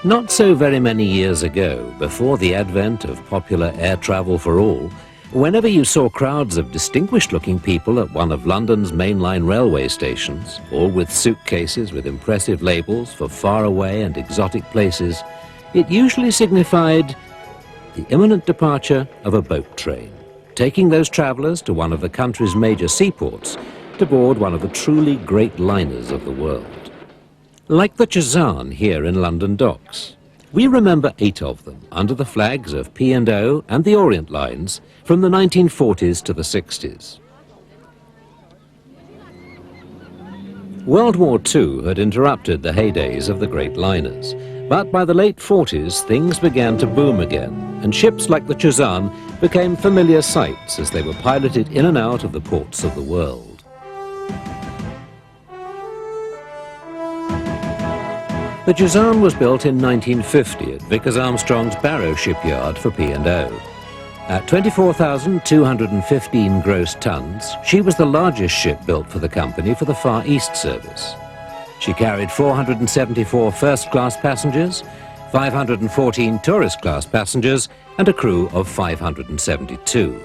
Not so very many years ago, before the advent of popular air travel for all, whenever you saw crowds of distinguished-looking people at one of London's mainline railway stations, all with suitcases with impressive labels for faraway and exotic places, it usually signified the imminent departure of a boat train, taking those travellers to one of the country's major seaports to board one of the truly great liners of the world. Like the Chazan here in London docks. We remember 8 of them under the flags of P&O and the Orient lines from the 1940s to the 60s. World War II had interrupted the heydays of the great liners, but by the late 40s things began to boom again, and ships like the Chazan became familiar sights as they were piloted in and out of the ports of the world. The Chazan was built in 1950 at Vickers Armstrong's Barrow shipyard for P&O. At 24,215 gross tons, she was the largest ship built for the company for the Far East service. She carried 474 first-class passengers, 514 tourist-class passengers, and a crew of 572.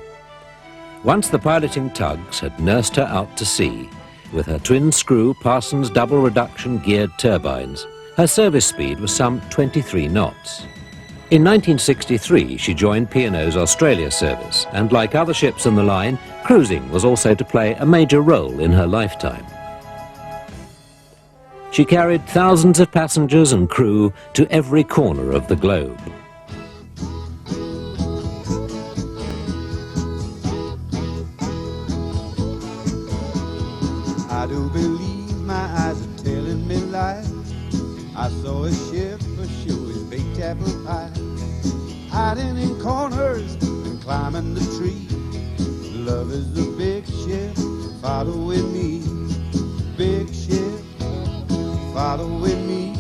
Once the piloting tugs had nursed her out to sea, with her twin-screw Parsons double-reduction geared turbines, her service speed was some 23 knots. In 1963, she joined P&O's Australia service, and like other ships in the line, cruising was also to play a major role in her lifetime. She carried thousands of passengers and crew to every corner of the globe. I do believe my eyes are telling me lies. I saw a ship for sure as baked apple pie, hiding in corners and climbing the tree. Love is a big ship following me. Big ship following me.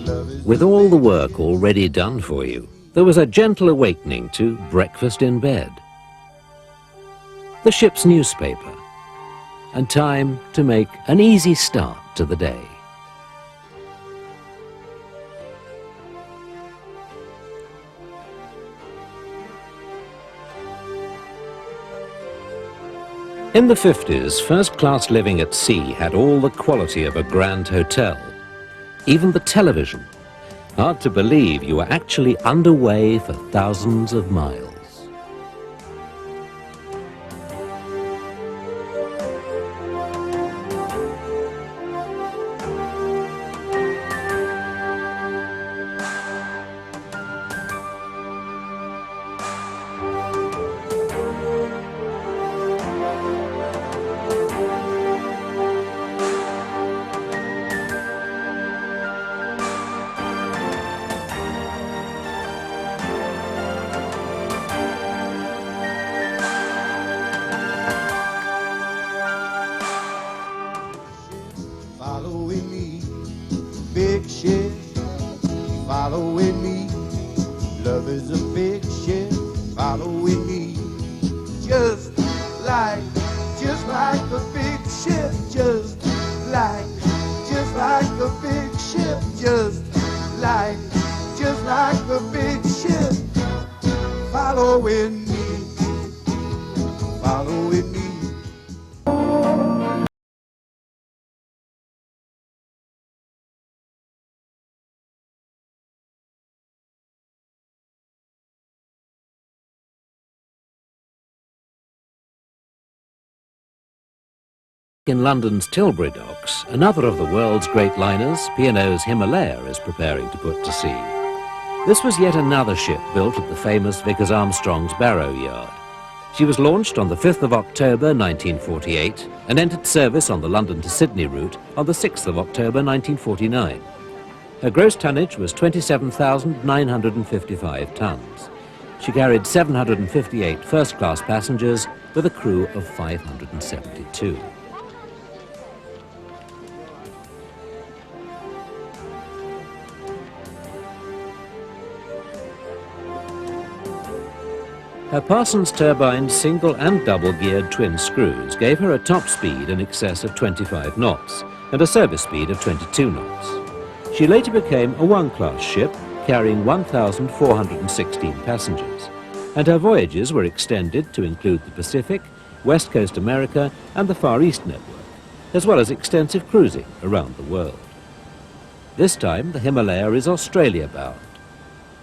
Love is With all the work already done for you, there was a gentle awakening to breakfast in bed, the ship's newspaper, and time to make an easy start to the day. In the 50s, first-class living at sea had all the quality of a grand hotel. Even the television. Hard to believe you were actually underway for thousands of miles. following me. Big ship following me. Love is a big ship following me. Just like a big ship, just like a big ship, just like a big ship following me, following me. In London's Tilbury docks, another of the world's great liners, P&O's Himalaya, is preparing to put to sea. This was yet another ship built at the famous Vickers Armstrong's Barrow yard. She was launched on the 5th of October 1948 and entered service on the London to Sydney route on the 6th of October 1949. Her gross tonnage was 27,955 tons. She carried 758 first-class passengers with a crew of 572. Her Parsons turbine single and double geared twin screws gave her a top speed in excess of 25 knots and a service speed of 22 knots. She later became a one-class ship carrying 1,416 passengers, and her voyages were extended to include the Pacific, West Coast America and the Far East network, as well as extensive cruising around the world. This time the Himalaya is Australia bound.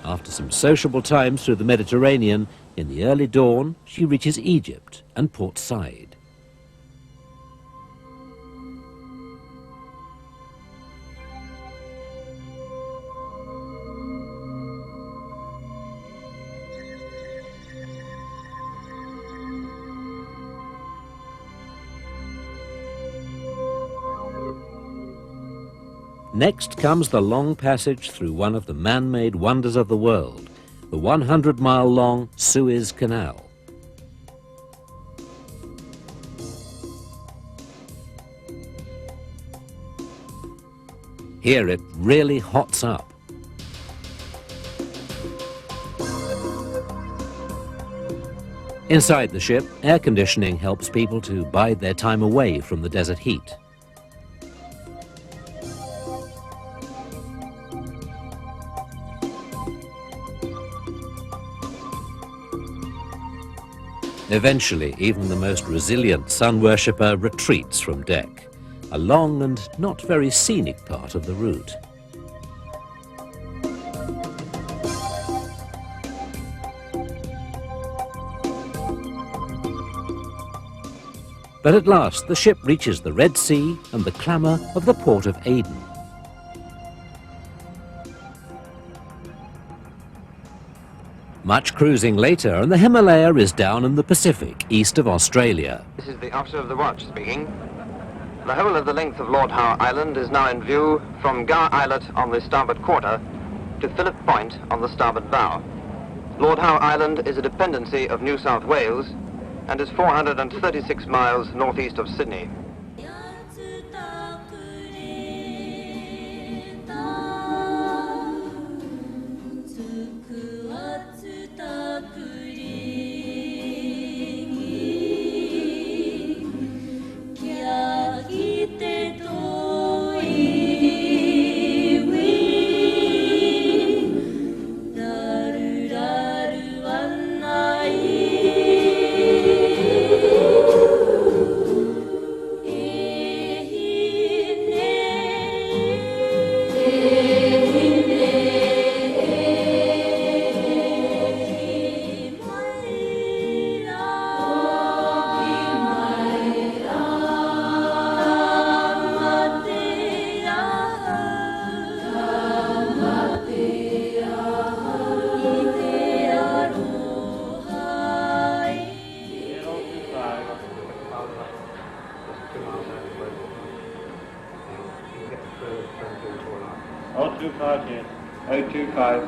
After some sociable times through the Mediterranean, in the early dawn she reaches Egypt and Port Said. Next comes the long passage through one of the man-made wonders of the world, the 100-mile-long Suez Canal. Here it really hots up. Inside the ship, air conditioning helps people to bide their time away from the desert heat. Eventually, even the most resilient sun worshipper retreats from deck, a long and not very scenic part of the route. But at last, the ship reaches the Red Sea and the clamour of the port of Aden. Much cruising later, and the Himalaya is down in the Pacific, east of Australia. This is the officer of the watch speaking. The whole of the length of Lord Howe Island is now in view from Gower Islet on the starboard quarter to Phillip Point on the starboard bow. Lord Howe Island is a dependency of New South Wales and is 436 miles northeast of Sydney.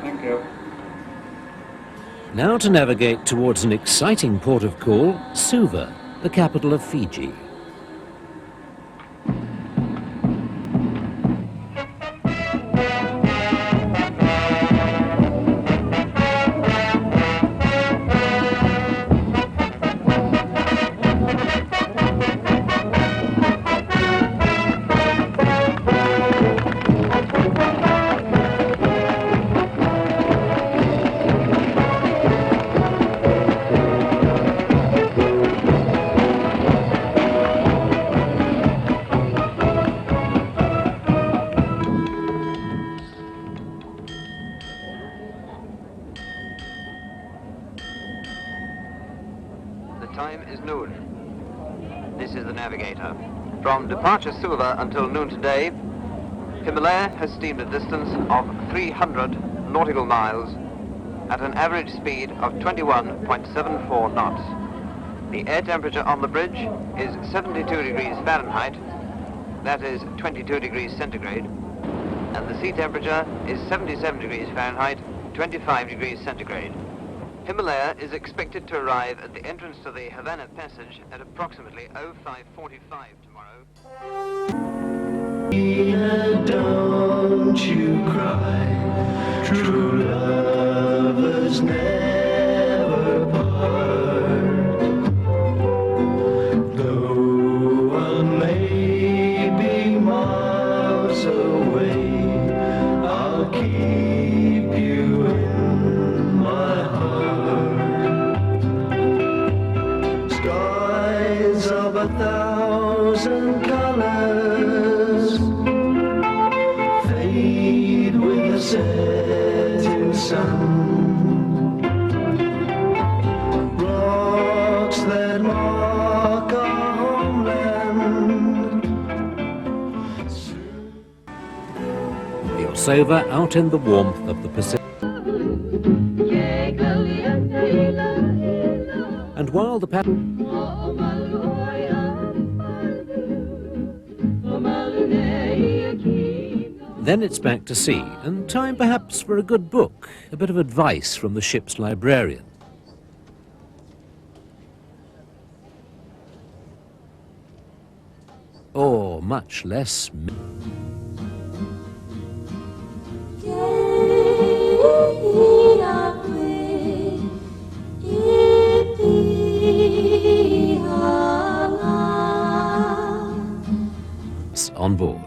Thank you. Now to navigate towards an exciting port of call, Suva, the capital of Fiji. From departure Suva until noon today, Himalaya has steamed a distance of 300 nautical miles at an average speed of 21.74 knots. The air temperature on the bridge is 72 degrees Fahrenheit, that is 22 degrees centigrade, and the sea temperature is 77 degrees Fahrenheit, 25 degrees centigrade. Himalaya is expected to arrive at the entrance to the Havana Passage at approximately 05:45 tomorrow. Don't you cry, true lovers never part. Though one may be miles away, I'll keep you in my heart. Skies of 1,000 colors fade with the setting sun. Rocks that mark our homeland. The Orsova out in the warmth of the Pacific. And while the then it's back to sea, and time perhaps for a good book, a bit of advice from the ship's librarian. Or much less. On board.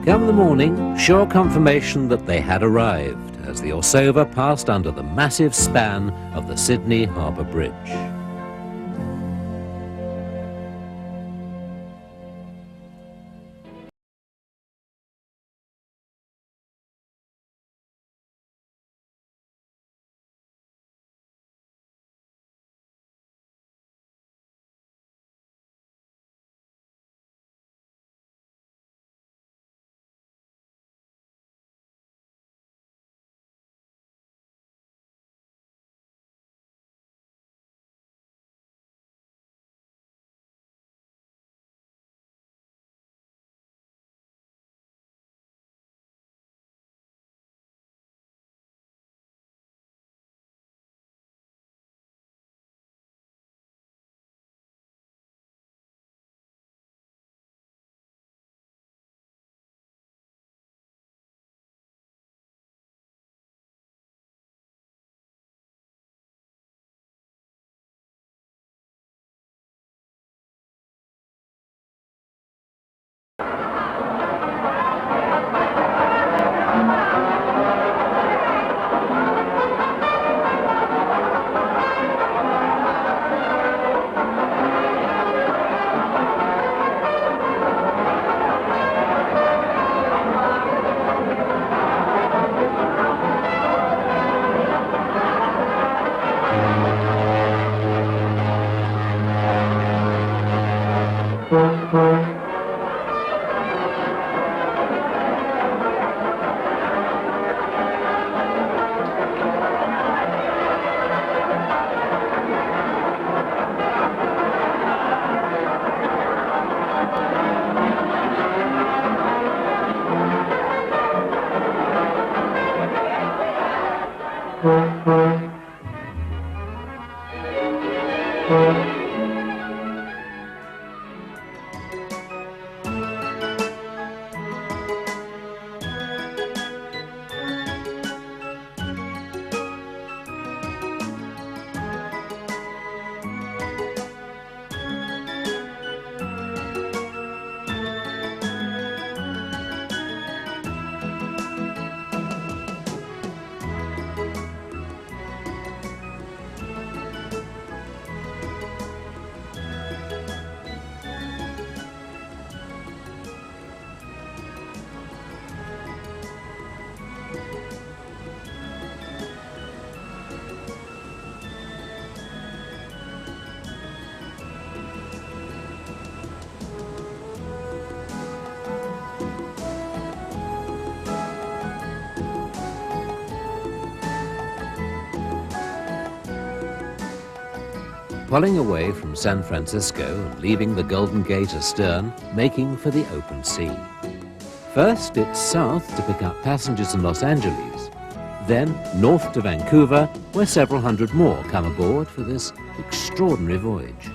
Come the morning, sure confirmation that they had arrived as the Orsova passed under the massive span of the Sydney Harbour Bridge. Pulling away from San Francisco and leaving the Golden Gate astern, making for the open sea. First, it's south to pick up passengers in Los Angeles, then north to Vancouver, where several hundred more come aboard for this extraordinary voyage.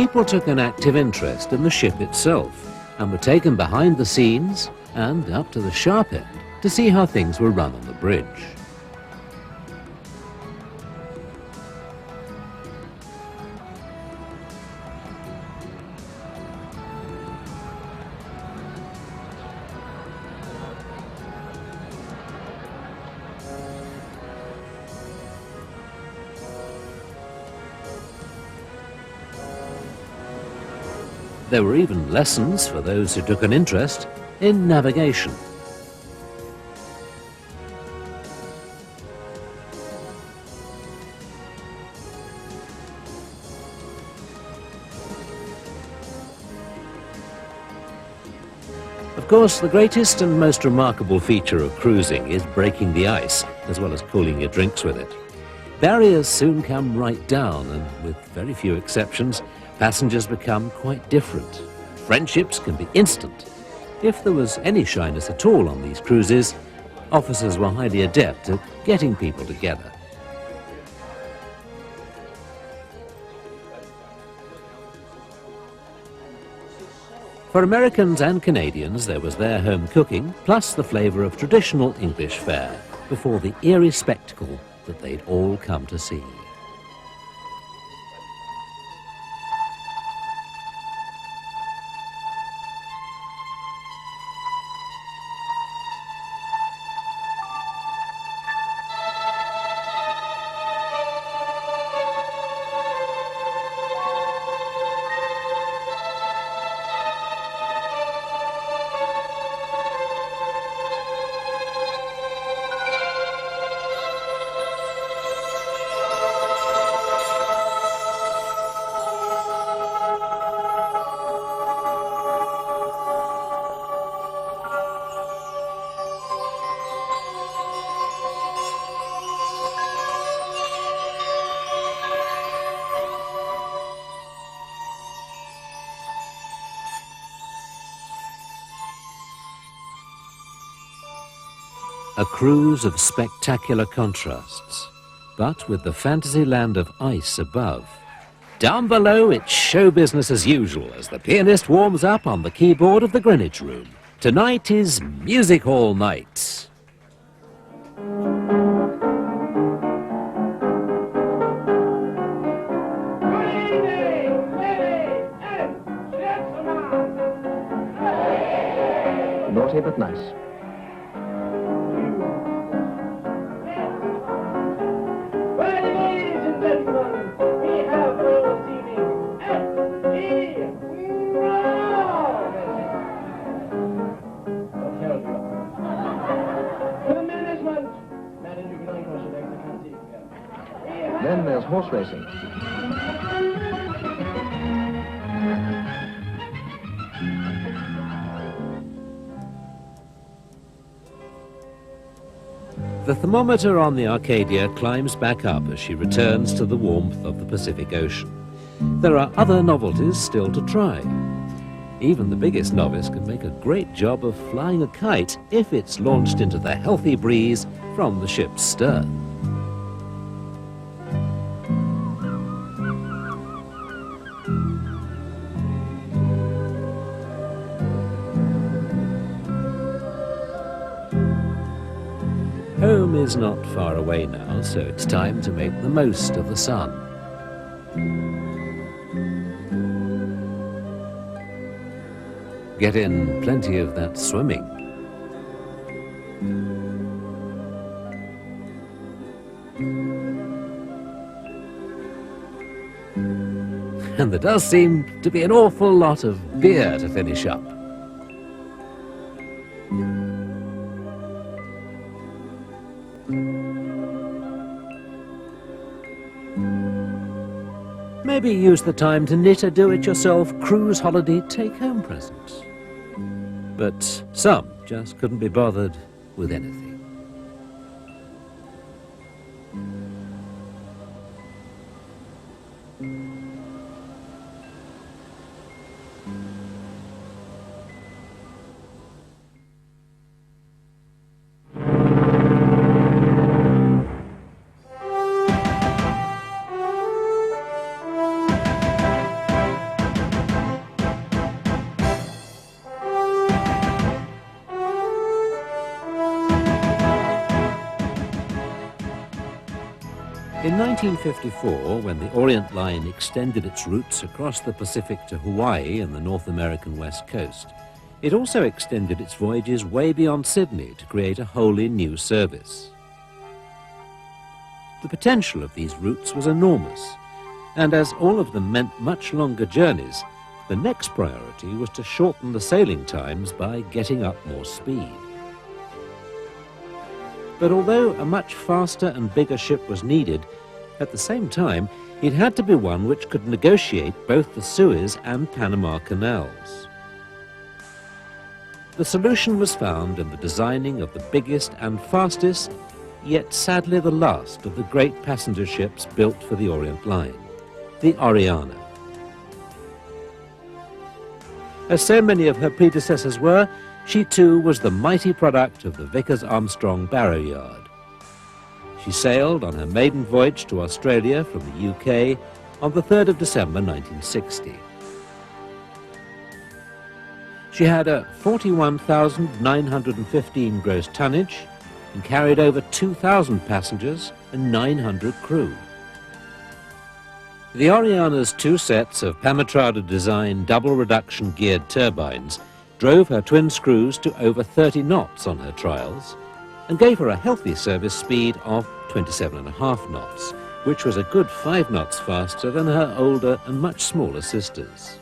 people took an active interest in the ship itself and were taken behind the scenes and up to the sharp end to see how things were run on the bridge. There were even lessons for those who took an interest in navigation. Of course, the greatest and most remarkable feature of cruising is breaking the ice, as well as cooling your drinks with it. Barriers soon come right down, and with very few exceptions, passengers become quite different. Friendships can be instant. If there was any shyness at all on these cruises, officers were highly adept at getting people together. For Americans and Canadians, there was their home cooking, plus the flavour of traditional English fare, before the eerie spectacle that they'd all come to see. A cruise of spectacular contrasts, but with the fantasy land of ice above. Down below, it's show business as usual as the pianist warms up on the keyboard of the Greenwich Room. Tonight is music hall night. Naughty but nice. Then there's horse racing. The thermometer on the Arcadia climbs back up as she returns to the warmth of the Pacific Ocean. There are other novelties still to try. Even the biggest novice can make a great job of flying a kite if it's launched into the healthy breeze from the ship's stern. Home is not far away now, so it's time to make the most of the sun. Get in plenty of that swimming. And there does seem to be an awful lot of beer to finish up. Maybe use the time to knit a do-it-yourself cruise holiday take-home present. But some just couldn't be bothered with anything. In 1954, when the Orient Line extended its routes across the Pacific to Hawaii and the North American west coast, it also extended its voyages way beyond Sydney to create a wholly new service. The potential of these routes was enormous, and as all of them meant much longer journeys, the next priority was to shorten the sailing times by getting up more speed. But although a much faster and bigger ship was needed, at the same time, it had to be one which could negotiate both the Suez and Panama canals. The solution was found in the designing of the biggest and fastest, yet sadly the last of the great passenger ships built for the Orient Line, the Oriana. As so many of her predecessors were, she too was the mighty product of the Vickers-Armstrong Barrow Yard. She sailed on her maiden voyage to Australia from the UK on the 3rd of December 1960. She had a 41,915 gross tonnage and carried over 2,000 passengers and 900 crew. The Oriana's two sets of Pamatrada-designed double-reduction geared turbines drove her twin screws to over 30 knots on her trials and gave her a healthy service speed of 27.5 knots, which was a good 5 knots faster than her older and much smaller sisters.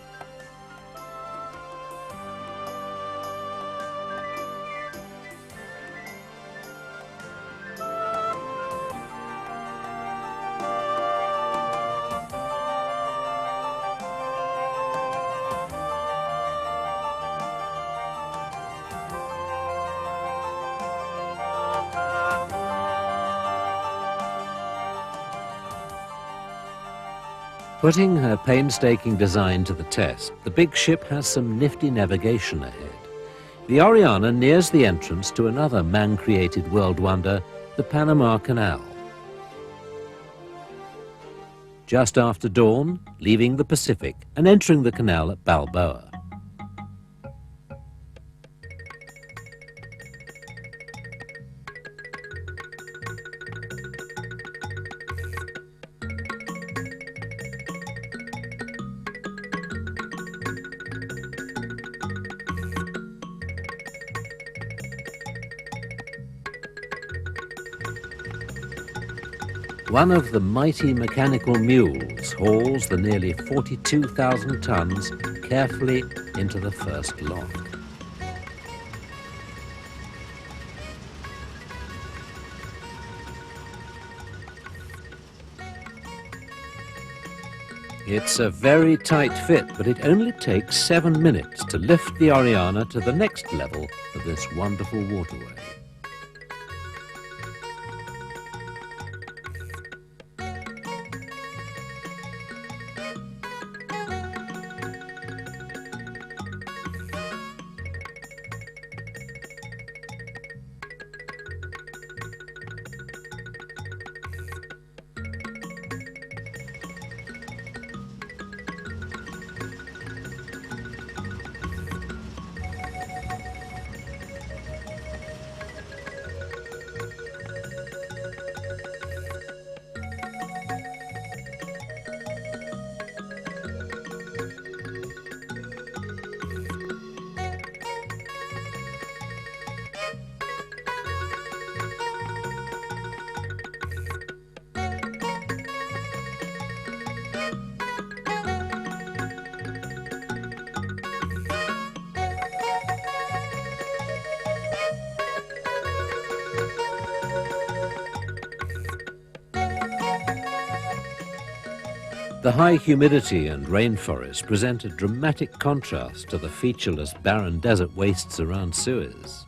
Putting her painstaking design to the test, the big ship has some nifty navigation ahead. The Oriana nears the entrance to another man-created world wonder, the Panama Canal. Just after dawn, leaving the Pacific and entering the canal at Balboa. One of the mighty mechanical mules hauls the nearly 42,000 tons carefully into the first lock. It's a very tight fit, but it only takes 7 minutes to lift the Oriana to the next level of this wonderful waterway. The high humidity and rainforest present a dramatic contrast to the featureless barren desert wastes around Suez.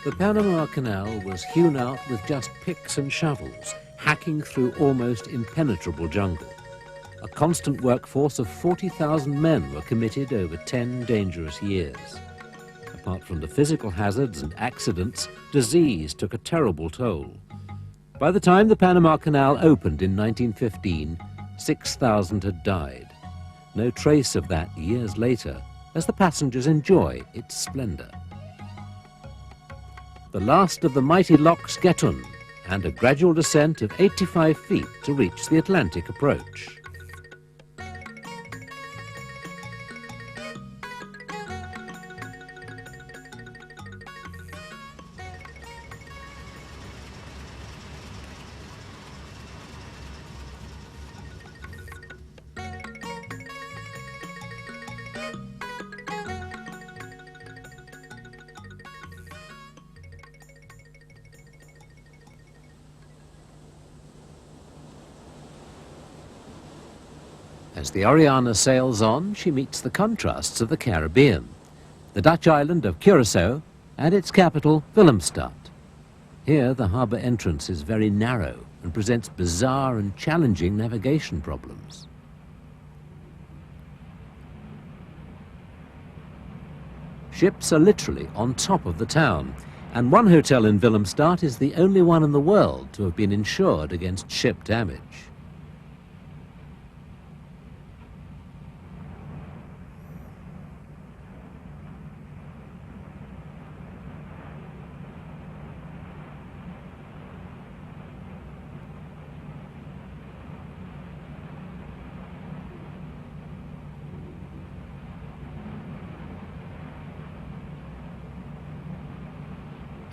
The Panama Canal was hewn out with just picks and shovels, hacking through almost impenetrable jungle. A constant workforce of 40,000 men were committed over 10 dangerous years. Apart from the physical hazards and accidents, disease took a terrible toll. By the time the Panama Canal opened in 1915, 6,000 had died. No trace of that years later, as the passengers enjoy its splendor. The last of the mighty locks get on, and a gradual descent of 85 feet to reach the Atlantic approach. As the Oriana sails on, she meets the contrasts of the Caribbean, the Dutch island of Curaçao and its capital, Willemstad. Here, the harbour entrance is very narrow and presents bizarre and challenging navigation problems. Ships are literally on top of the town, and one hotel in Willemstad is the only one in the world to have been insured against ship damage.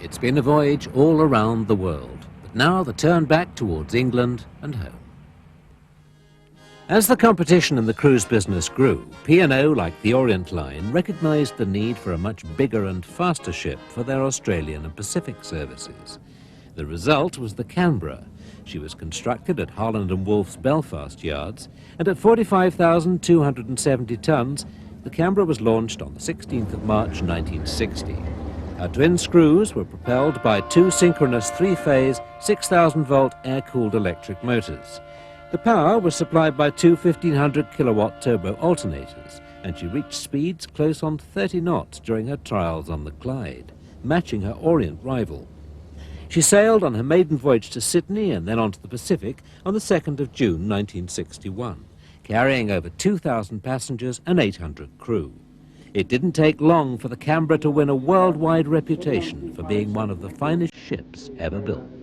It's been a voyage all around the world, but now the turn back towards England and home. As the competition in the cruise business grew, P&O, like the Orient Line, recognized the need for a much bigger and faster ship for their Australian and Pacific services. The result was the Canberra. She was constructed at Holland and Wolff's Belfast yards, and at 45,270 tons, the Canberra was launched on the 16th of March 1960. Her twin screws were propelled by two synchronous three-phase, 6,000-volt air-cooled electric motors. The power was supplied by two 1,500-kilowatt turbo alternators, and she reached speeds close on 30 knots during her trials on the Clyde, matching her Orient rival. She sailed on her maiden voyage to Sydney and then on to the Pacific on the 2nd of June 1961, carrying over 2,000 passengers and 800 crew. It didn't take long for the Canberra to win a worldwide reputation for being one of the finest ships ever built.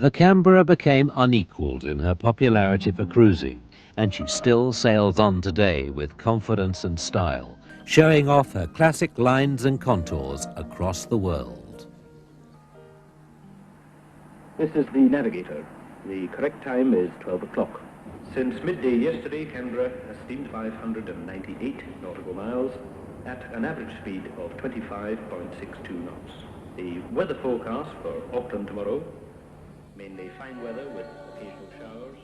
the Canberra became unequalled in her popularity for cruising, and she still sails on today with confidence and style, showing off her classic lines and contours across the world. This is the Navigator. The correct time is 12 o'clock. Since midday yesterday, Canberra has steamed 598 nautical miles at an average speed of 25.62 knots. The weather forecast for Auckland tomorrow, mainly fine weather with occasional showers.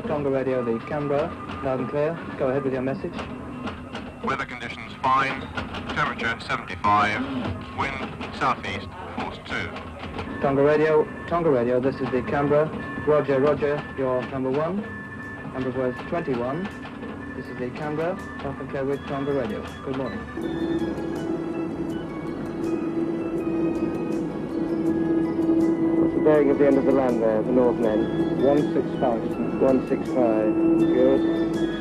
Tonga Radio, the Canberra, loud and clear. Go ahead with your message. Weather conditions fine, temperature 75, wind southeast, force 2. Tonga Radio, this is the Canberra. Roger, Roger, you're number 1. Number was 21. This is the Canberra, loud and clear with Tonga Radio. Good morning. Bearing at the end of the land there, the northern end. 165. 165. Good.